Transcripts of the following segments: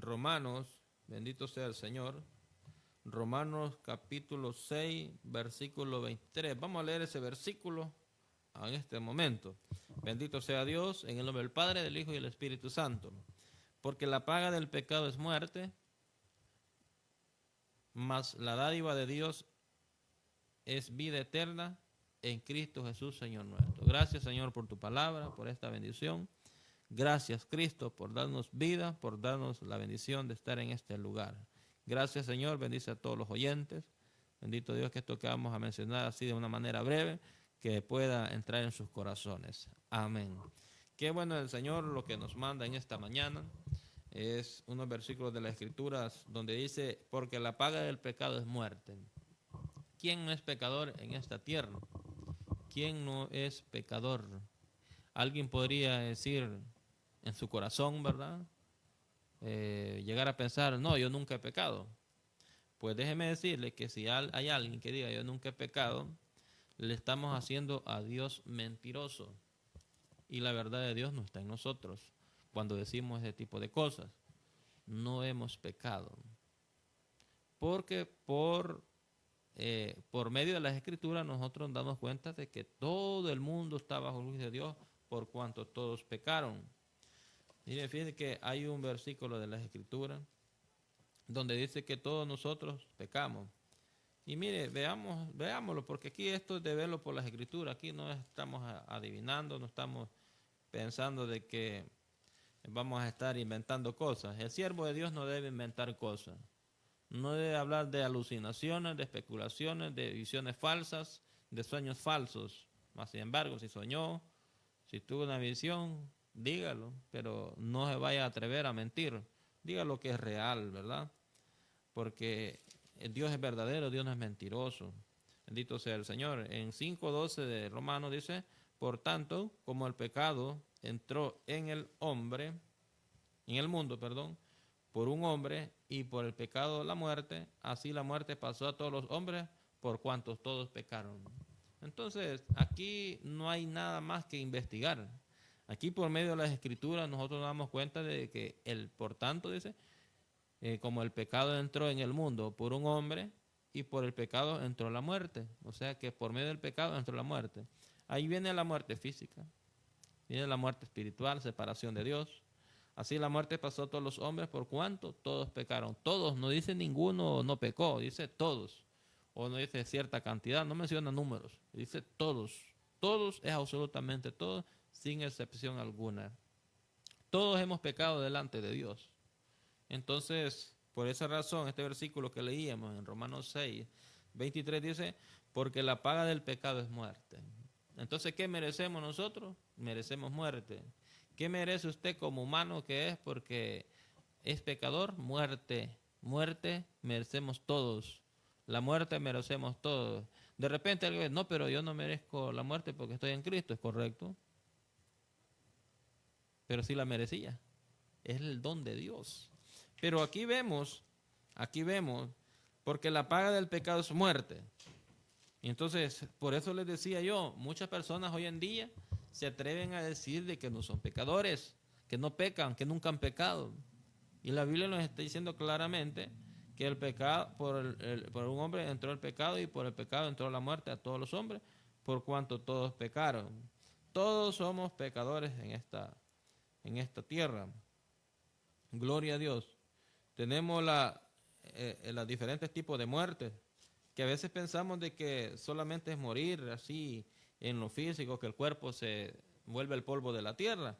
Romanos, bendito sea el Señor, Romanos capítulo 6, versículo 23. Vamos a leer ese versículo en este momento. Bendito sea Dios, en el nombre del Padre, del Hijo y del Espíritu Santo. Porque la paga del pecado es muerte, mas la dádiva de Dios es vida eterna en Cristo Jesús, Señor nuestro. Gracias, Señor, por tu palabra, por esta bendición. Gracias, Cristo, por darnos vida, por darnos la bendición de estar en este lugar. Gracias, Señor, bendice a todos los oyentes. Bendito Dios, que esto que vamos a mencionar así de una manera breve, que pueda entrar en sus corazones. Amén. Qué bueno el Señor lo que nos manda en esta mañana. Es unos versículos de las Escrituras donde dice, porque la paga del pecado es muerte. ¿Quién no es pecador en esta tierra? ¿Quién no es pecador? Alguien podría decir en su corazón, ¿verdad? Llegar a pensar, no, yo nunca he pecado. Pues déjeme decirle que si hay alguien que diga yo nunca he pecado, le estamos haciendo a Dios mentiroso. Y la verdad de Dios no está en nosotros. Cuando decimos ese tipo de cosas, no hemos pecado. Porque por medio de las Escrituras nosotros nos damos cuenta de que todo el mundo está bajo el juicio de Dios por cuanto todos pecaron. Mire, fíjense que hay un versículo de las Escrituras donde dice que todos nosotros pecamos. Y mire, veámoslo, porque aquí esto es de verlo por las Escrituras. Aquí no estamos adivinando, no estamos pensando de que vamos a estar inventando cosas. El siervo de Dios no debe inventar cosas. No debe hablar de alucinaciones, de especulaciones, de visiones falsas, de sueños falsos. Mas, sin embargo, si soñó, si tuvo una visión, dígalo, pero no se vaya a atrever a mentir. Diga lo que es real, ¿verdad? Porque Dios es verdadero, Dios no es mentiroso. Bendito sea el Señor. En 5:12 de Romanos dice, por tanto, como el pecado entró en el mundo, por un hombre, y por el pecado la muerte, así la muerte pasó a todos los hombres, por cuantos todos pecaron. Entonces, aquí no hay nada más que investigar. Aquí por medio de las Escrituras nosotros nos damos cuenta de que por tanto, dice, como el pecado entró en el mundo por un hombre, y por el pecado entró la muerte. O sea que por medio del pecado entró la muerte. Ahí viene la muerte física, viene la muerte espiritual, separación de Dios. Así la muerte pasó a todos los hombres por cuanto todos pecaron. Todos, no dice ninguno no pecó, dice todos. O no dice cierta cantidad, no menciona números, dice todos. Todos es absolutamente todos, sin excepción alguna. Todos hemos pecado delante de Dios. Entonces, por esa razón, este versículo que leíamos en Romanos 6, 23 dice, porque la paga del pecado es muerte. Entonces, ¿qué merecemos nosotros? Merecemos muerte. ¿Qué merece usted como humano que es porque es pecador? Muerte. Muerte merecemos todos. La muerte merecemos todos. De repente alguien dice, no, pero yo no merezco la muerte porque estoy en Cristo. Es correcto. Pero sí la merecía. Es el don de Dios. Pero aquí vemos, porque la paga del pecado es muerte. Y entonces, por eso les decía yo, muchas personas hoy en día se atreven a decir de que no son pecadores, que no pecan, que nunca han pecado. Y la Biblia nos está diciendo claramente que el pecado, por un hombre entró el pecado y por el pecado entró la muerte a todos los hombres, por cuanto todos pecaron. Todos somos pecadores en esta tierra. Gloria a Dios. Tenemos los diferentes tipos de muertes, que a veces pensamos de que solamente es morir así en lo físico, que el cuerpo se vuelve el polvo de la tierra,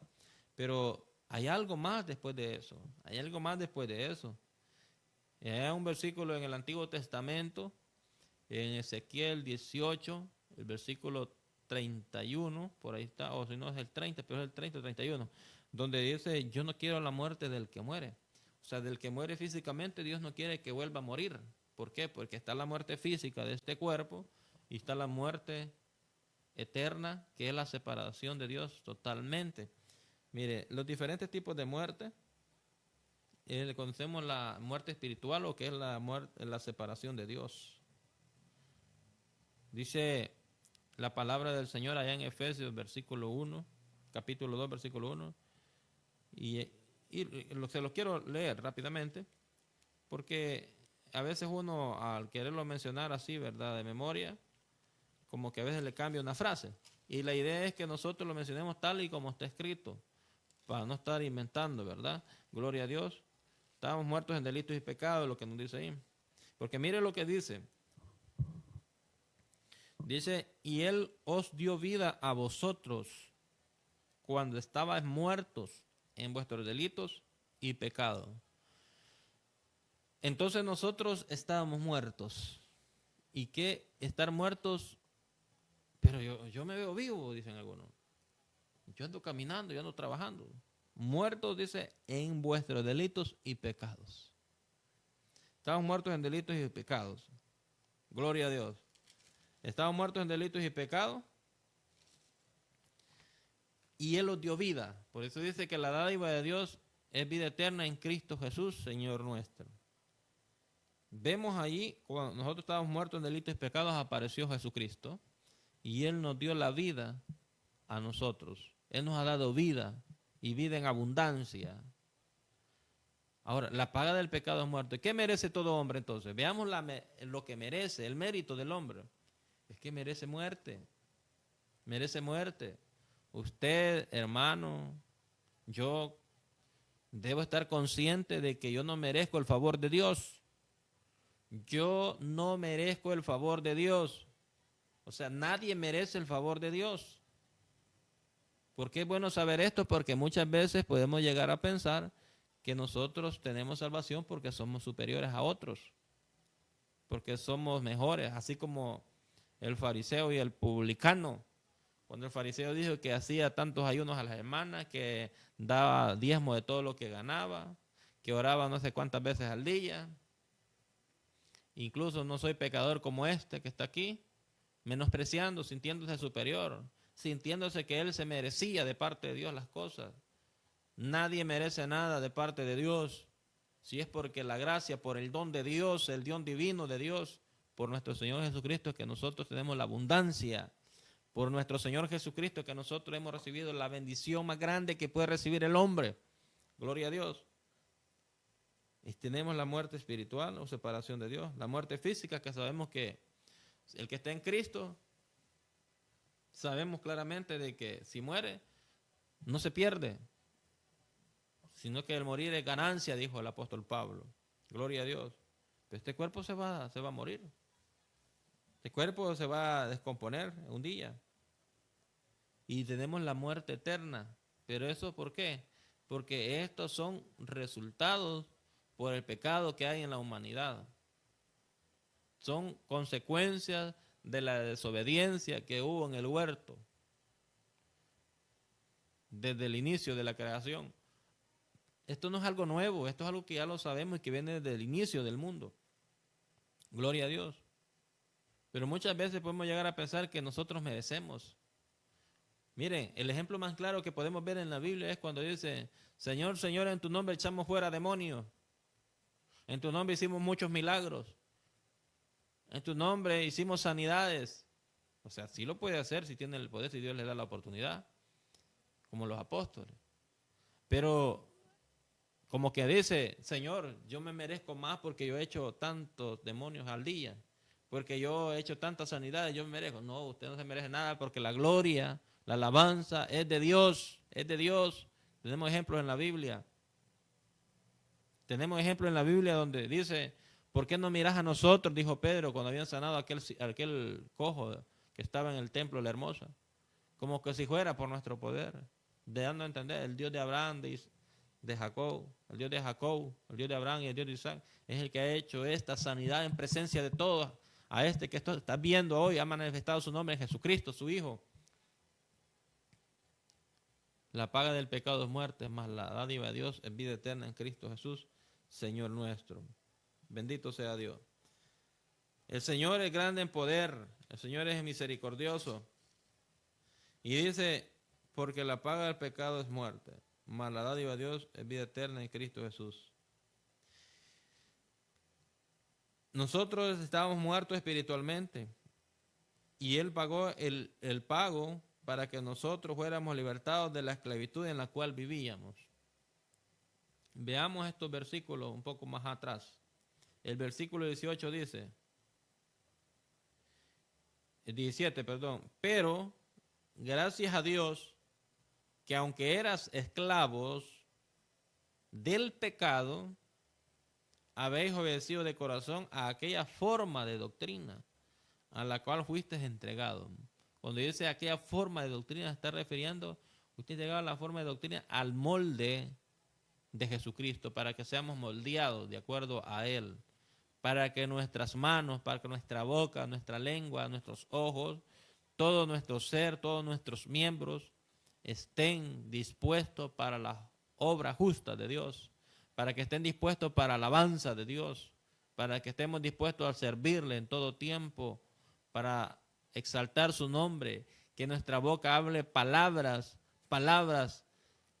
pero hay algo más después de eso, Hay un versículo en el Antiguo Testamento, en Ezequiel 18, el versículo 31, por ahí está, o si no es el 30, pero es el 30 o 31, donde dice, yo no quiero la muerte del que muere. O sea, del que muere físicamente, Dios no quiere que vuelva a morir. ¿Por qué? Porque está la muerte física de este cuerpo y está la muerte eterna, que es la separación de Dios totalmente. Mire, los diferentes tipos de muerte, conocemos la muerte espiritual, o que es la separación de Dios. Dice la palabra del Señor allá en Efesios, capítulo 2, versículo 1, y se los quiero leer rápidamente, porque a veces uno, al quererlo mencionar así, ¿verdad?, de memoria, como que a veces le cambia una frase. Y la idea es que nosotros lo mencionemos tal y como está escrito, para no estar inventando, ¿verdad? Gloria a Dios. Estábamos muertos en delitos y pecados, lo que nos dice ahí. Porque mire lo que dice. Dice, y Él os dio vida a vosotros cuando estabais muertos en vuestros delitos y pecados. Entonces nosotros estábamos muertos. ¿Y qué? Estar muertos, pero yo me veo vivo, dicen algunos. Yo ando caminando, yo ando trabajando. Muertos, dice, en vuestros delitos y pecados. Estamos muertos en delitos y pecados. Gloria a Dios. Estamos muertos en delitos y pecados. Y Él os dio vida. Por eso dice que la dádiva de Dios es vida eterna en Cristo Jesús, Señor nuestro. Vemos allí, cuando nosotros estábamos muertos en delitos y pecados, apareció Jesucristo. Y Él nos dio la vida a nosotros. Él nos ha dado vida y vida en abundancia. Ahora, la paga del pecado es muerte. ¿Qué merece todo hombre entonces? Veamos lo que merece, el mérito del hombre. Es que merece muerte. Merece muerte. Usted, hermano, yo debo estar consciente de que yo no merezco el favor de Dios. Yo no merezco el favor de Dios. O sea, nadie merece el favor de Dios. ¿Por qué es bueno saber esto? Porque muchas veces podemos llegar a pensar que nosotros tenemos salvación porque somos superiores a otros, porque somos mejores, así como el fariseo y el publicano. Cuando el fariseo dijo que hacía tantos ayunos a la semana, que daba diezmo de todo lo que ganaba, que oraba no sé cuántas veces al día, incluso no soy pecador como este que está aquí, menospreciando, sintiéndose superior, sintiéndose que él se merecía de parte de Dios las cosas. Nadie merece nada de parte de Dios, si es porque la gracia, por el don de Dios, el don divino de Dios, por nuestro Señor Jesucristo, que nosotros tenemos la abundancia, por nuestro Señor Jesucristo, que nosotros hemos recibido la bendición más grande que puede recibir el hombre. Gloria a Dios. Y tenemos la muerte espiritual o separación de Dios, la muerte física, que sabemos que el que está en Cristo, sabemos claramente de que si muere, no se pierde, sino que el morir es ganancia, dijo el apóstol Pablo. Gloria a Dios. Pero este cuerpo se va a morir. Este cuerpo se va a descomponer un día. Y tenemos la muerte eterna. ¿Pero eso por qué? Porque estos son resultados por el pecado que hay en la humanidad. Son consecuencias de la desobediencia que hubo en el huerto desde el inicio de la creación. Esto no es algo nuevo, esto es algo que ya lo sabemos y que viene desde el inicio del mundo. Gloria a Dios. Pero muchas veces podemos llegar a pensar que nosotros merecemos. Miren, el ejemplo más claro que podemos ver en la Biblia es cuando dice, Señor, Señor, en tu nombre echamos fuera demonios. En tu nombre hicimos muchos milagros. En tu nombre hicimos sanidades. O sea, sí lo puede hacer si tiene el poder, si Dios le da la oportunidad, como los apóstoles. Pero como que dice, Señor, yo me merezco más porque yo he hecho tantos demonios al día, porque yo he hecho tantas sanidades, yo me merezco. No, usted no se merece nada porque la gloria, la alabanza es de Dios, es de Dios. Tenemos ejemplos en la Biblia. Tenemos ejemplos en la Biblia donde dice, ¿por qué no miras a nosotros? Dijo Pedro cuando habían sanado a aquel cojo que estaba en el templo de la Hermosa. Como que si fuera por nuestro poder, dando a entender, el Dios de Abraham, de Jacob, el Dios de Jacob, el Dios de Abraham y el Dios de Isaac, es el que ha hecho esta sanidad en presencia de todos. A este que está viendo hoy ha manifestado su nombre en Jesucristo, su Hijo. La paga del pecado es muerte, más la dádiva de Dios es vida eterna en Cristo Jesús, Señor nuestro. Bendito sea Dios. El Señor es grande en poder, el Señor es misericordioso. Y dice, porque la paga del pecado es muerte, mas la dádiva de Dios es vida eterna en Cristo Jesús. Nosotros estábamos muertos espiritualmente y Él pagó el pago para que nosotros fuéramos libertados de la esclavitud en la cual vivíamos. Veamos estos versículos un poco más atrás. El versículo 18 dice, 17, perdón, pero gracias a Dios que aunque eras esclavos del pecado, habéis obedecido de corazón a aquella forma de doctrina a la cual fuiste entregado. Cuando dice aquella forma de doctrina, está refiriendo, usted llegaba a la forma de doctrina al molde de Jesucristo, para que seamos moldeados de acuerdo a Él, para que nuestras manos, para que nuestra boca, nuestra lengua, nuestros ojos, todo nuestro ser, todos nuestros miembros estén dispuestos para la obra justa de Dios, para que estén dispuestos para la alabanza de Dios, para que estemos dispuestos a servirle en todo tiempo, para exaltar su nombre, que nuestra boca hable palabras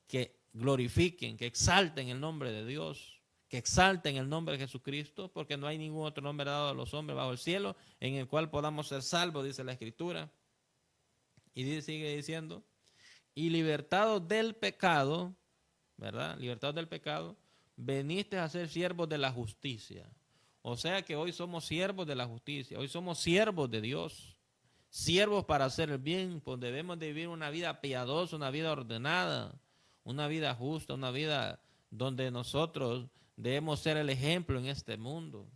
que glorifiquen, que exalten el nombre de Dios, que exalten el nombre de Jesucristo, porque no hay ningún otro nombre dado a los hombres bajo el cielo en el cual podamos ser salvos, dice la Escritura. Y sigue diciendo, y libertados del pecado, ¿verdad? Libertados del pecado, veniste a ser siervos de la justicia. O sea que hoy somos siervos de la justicia, hoy somos siervos de Dios, siervos para hacer el bien, pues debemos de vivir una vida piadosa, una vida ordenada, una vida justa, una vida donde nosotros debemos ser el ejemplo en este mundo.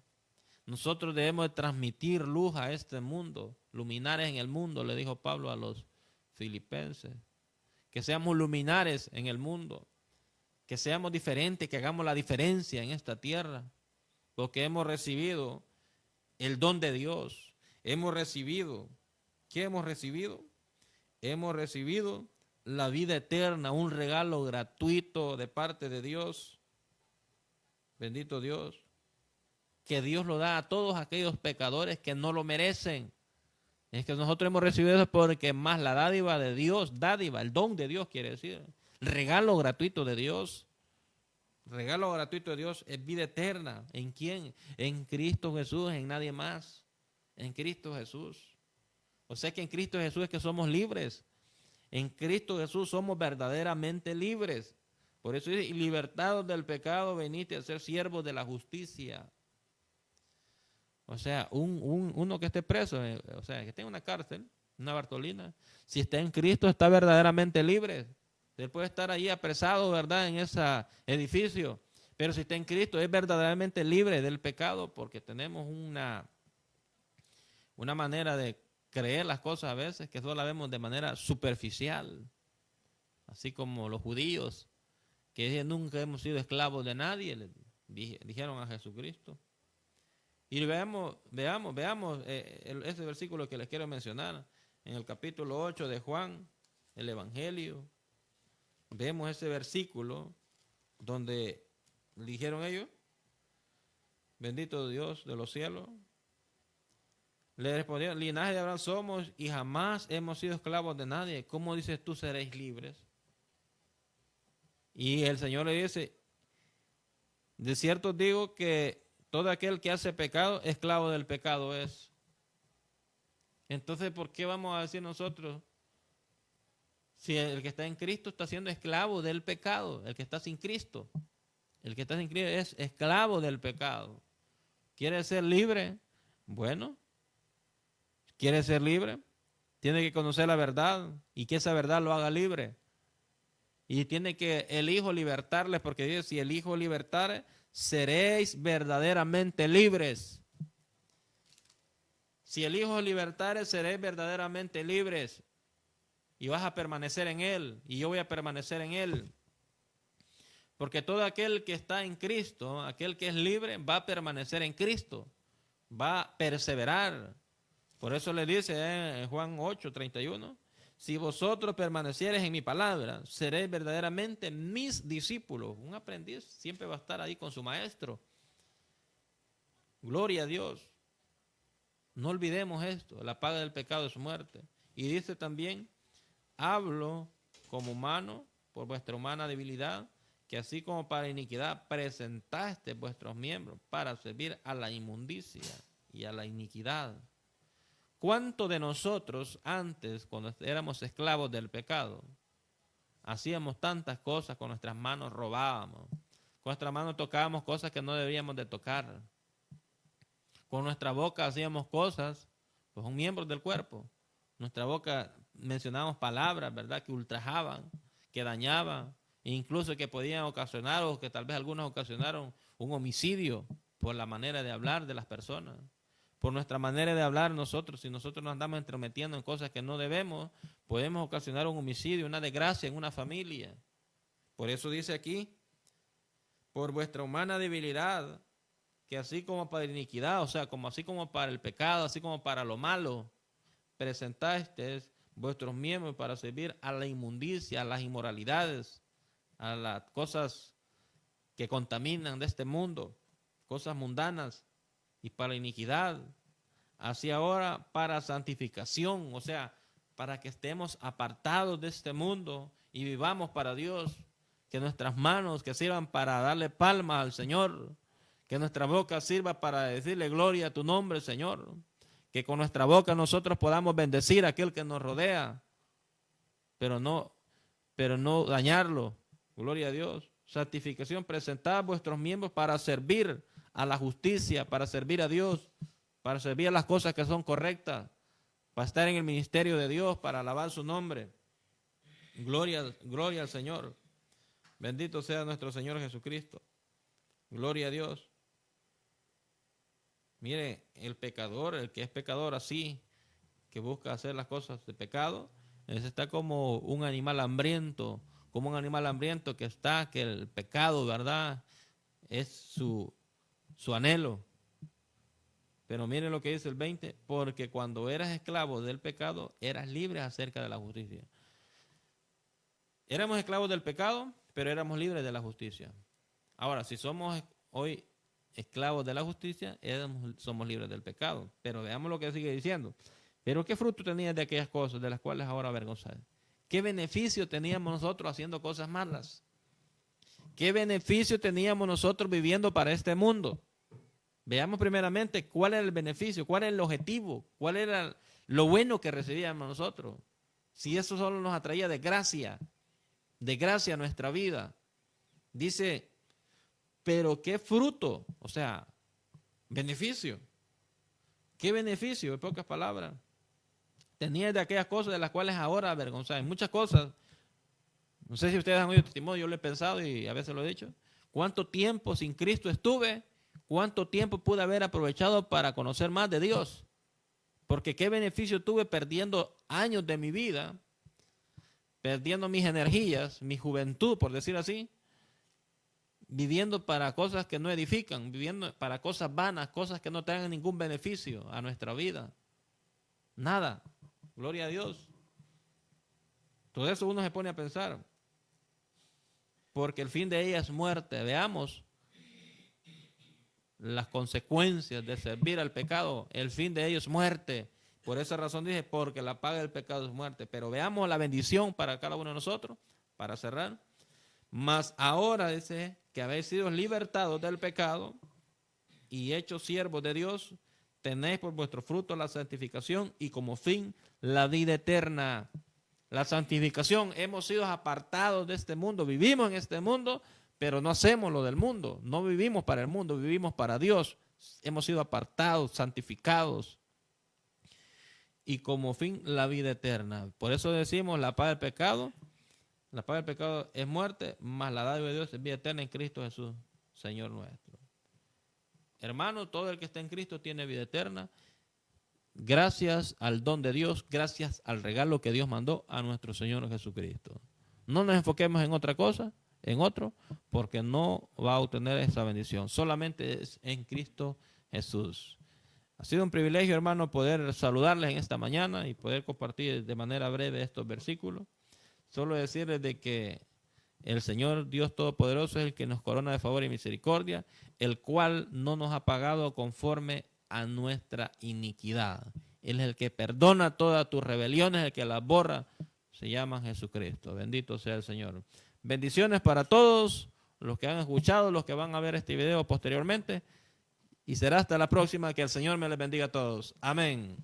Nosotros debemos de transmitir luz a este mundo, luminares en el mundo, le dijo Pablo a los filipenses. Que seamos luminares en el mundo, que seamos diferentes, que hagamos la diferencia en esta tierra, porque hemos recibido el don de Dios. Hemos recibido, ¿qué hemos recibido? Hemos recibido la vida eterna, un regalo gratuito de parte de Dios. Bendito Dios. Que Dios lo da a todos aquellos pecadores que no lo merecen. Es que nosotros hemos recibido eso porque más la dádiva de Dios, dádiva, el don de Dios quiere decir, el regalo gratuito de Dios. El regalo gratuito de Dios es vida eterna. ¿En quién? En Cristo Jesús, en nadie más. En Cristo Jesús. O sea que en Cristo Jesús es que somos libres. En Cristo Jesús somos verdaderamente libres. Por eso dice, libertados del pecado, veniste a ser siervos de la justicia. O sea, uno que esté preso, o sea, que esté en una cárcel, una Bartolina, si está en Cristo está verdaderamente libre. Él puede estar ahí apresado, ¿verdad?, en ese edificio. Pero si está en Cristo es verdaderamente libre del pecado, porque tenemos una manera de creer las cosas a veces que solo la vemos de manera superficial. Así como los judíos, que nunca hemos sido esclavos de nadie, le dijeron a Jesucristo. Y veamos ese versículo que les quiero mencionar, en el capítulo 8 de Juan, el Evangelio. Vemos ese versículo donde dijeron ellos, bendito Dios de los cielos. Le respondieron, linaje de Abraham somos y jamás hemos sido esclavos de nadie. ¿Cómo dices tú seréis libres? Y el Señor le dice, de cierto digo que todo aquel que hace pecado, esclavo del pecado es. Entonces, ¿por qué vamos a decir nosotros? Si el que está en Cristo está siendo esclavo del pecado, el que está sin Cristo, el que está sin Cristo es esclavo del pecado. ¿Quiere ser libre? Bueno, ¿quiere ser libre? Tiene que conocer la verdad y que esa verdad lo haga libre. Y tiene que el Hijo libertarles, porque dice, si el Hijo libertare, seréis verdaderamente libres. Si el Hijo libertare, seréis verdaderamente libres. Y vas a permanecer en Él, y yo voy a permanecer en Él. Porque todo aquel que está en Cristo, aquel que es libre, va a permanecer en Cristo. Va a perseverar. Por eso le dice en Juan 8:31, si vosotros permaneciereis en mi palabra, seréis verdaderamente mis discípulos. Un aprendiz siempre va a estar ahí con su maestro. Gloria a Dios. No olvidemos esto, la paga del pecado es muerte. Y dice también, hablo como humano por vuestra humana debilidad, que así como para iniquidad presentaste vuestros miembros para servir a la inmundicia y a la iniquidad. ¿Cuánto de nosotros antes, cuando éramos esclavos del pecado, hacíamos tantas cosas con nuestras manos, robábamos, Con nuestra mano tocábamos cosas que no deberíamos de tocar. Con nuestra boca hacíamos cosas, pues son miembros del cuerpo. Nuestra boca mencionábamos palabras, ¿verdad?, que ultrajaban, que dañaban, e incluso que podían ocasionar, o que tal vez algunos ocasionaron un homicidio por la manera de hablar de las personas. Por nuestra manera de hablar nosotros, si nosotros nos andamos entrometiendo en cosas que no debemos, podemos ocasionar un homicidio, una desgracia en una familia. Por eso dice aquí, por vuestra humana debilidad, que así como para la iniquidad, o sea, como así como para el pecado, así como para lo malo, presentasteis vuestros miembros para servir a la inmundicia, a las inmoralidades, a las cosas que contaminan de este mundo, cosas mundanas, y para la iniquidad, así ahora para santificación, o sea, para que estemos apartados de este mundo y vivamos para Dios, que nuestras manos que sirvan para darle palmas al Señor, que nuestra boca sirva para decirle gloria a tu nombre, Señor, que con nuestra boca nosotros podamos bendecir a aquel que nos rodea, pero no dañarlo, gloria a Dios. Santificación, presentad vuestros miembros para servir a la justicia, para servir a Dios, para servir a las cosas que son correctas, para estar en el ministerio de Dios, para alabar su nombre. Gloria al Señor. Bendito sea nuestro Señor Jesucristo. Gloria a Dios. Mire, el pecador, el que es pecador así, que busca hacer las cosas de pecado, ese está como un animal hambriento, que el pecado, ¿verdad?, es su anhelo. Pero miren lo que dice el 20, porque cuando eras esclavo del pecado, eras libre acerca de la justicia. Éramos esclavos del pecado, pero éramos libres de la justicia. Ahora, si somos hoy esclavos de la justicia, somos libres del pecado. Pero veamos lo que sigue diciendo. Pero ¿qué fruto tenías de aquellas cosas de las cuales ahora avergonzáis? ¿Qué beneficio teníamos nosotros haciendo cosas malas? ¿Qué beneficio teníamos nosotros viviendo para este mundo? Veamos primeramente cuál era el beneficio, cuál era el objetivo, cuál era lo bueno que recibíamos nosotros. Si eso solo nos atraía de gracia a nuestra vida. Dice, pero ¿qué fruto? O sea, beneficio. ¿Qué beneficio? En pocas palabras. Tenía de aquellas cosas de las cuales ahora avergonzáis. Muchas cosas. No sé si ustedes han oído testimonio, yo lo he pensado y a veces lo he dicho. ¿Cuánto tiempo sin Cristo estuve? ¿Cuánto tiempo pude haber aprovechado para conocer más de Dios? Porque qué beneficio tuve perdiendo años de mi vida, perdiendo mis energías, mi juventud, por decir así, viviendo para cosas que no edifican, viviendo para cosas vanas, cosas que no tengan ningún beneficio a nuestra vida. Nada. Gloria a Dios. Todo eso uno se pone a pensar. Porque el fin de ella es muerte. Veamos las consecuencias de servir al pecado. El fin de ello es muerte. Por esa razón dije, porque la paga del pecado es muerte. Pero veamos la bendición para cada uno de nosotros, para cerrar. Mas ahora dice que habéis sido libertados del pecado y hechos siervos de Dios, tenéis por vuestro fruto la santificación y como fin la vida eterna. La santificación, hemos sido apartados de este mundo, vivimos en este mundo, pero no hacemos lo del mundo, no vivimos para el mundo, vivimos para Dios. Hemos sido apartados, santificados y como fin la vida eterna. Por eso decimos la paga del pecado es muerte, mas la dádiva de Dios es vida eterna en Cristo Jesús, Señor nuestro. Hermano, todo el que está en Cristo tiene vida eterna. Gracias al don de Dios, gracias al regalo que Dios mandó a nuestro Señor Jesucristo. No nos enfoquemos en otra cosa, en otro, porque no va a obtener esa bendición. Solamente es en Cristo Jesús. Ha sido un privilegio, hermano, poder saludarles en esta mañana y poder compartir de manera breve estos versículos. Solo decirles de que el Señor Dios Todopoderoso es el que nos corona de favor y misericordia, el cual no nos ha pagado conforme a nuestra iniquidad. Él es el que perdona todas tus rebeliones, el que las borra, se llama Jesucristo. Bendito sea el Señor. Bendiciones para todos los que han escuchado, los que van a ver este video posteriormente. Y será hasta la próxima. Que el Señor me les bendiga a todos. Amén.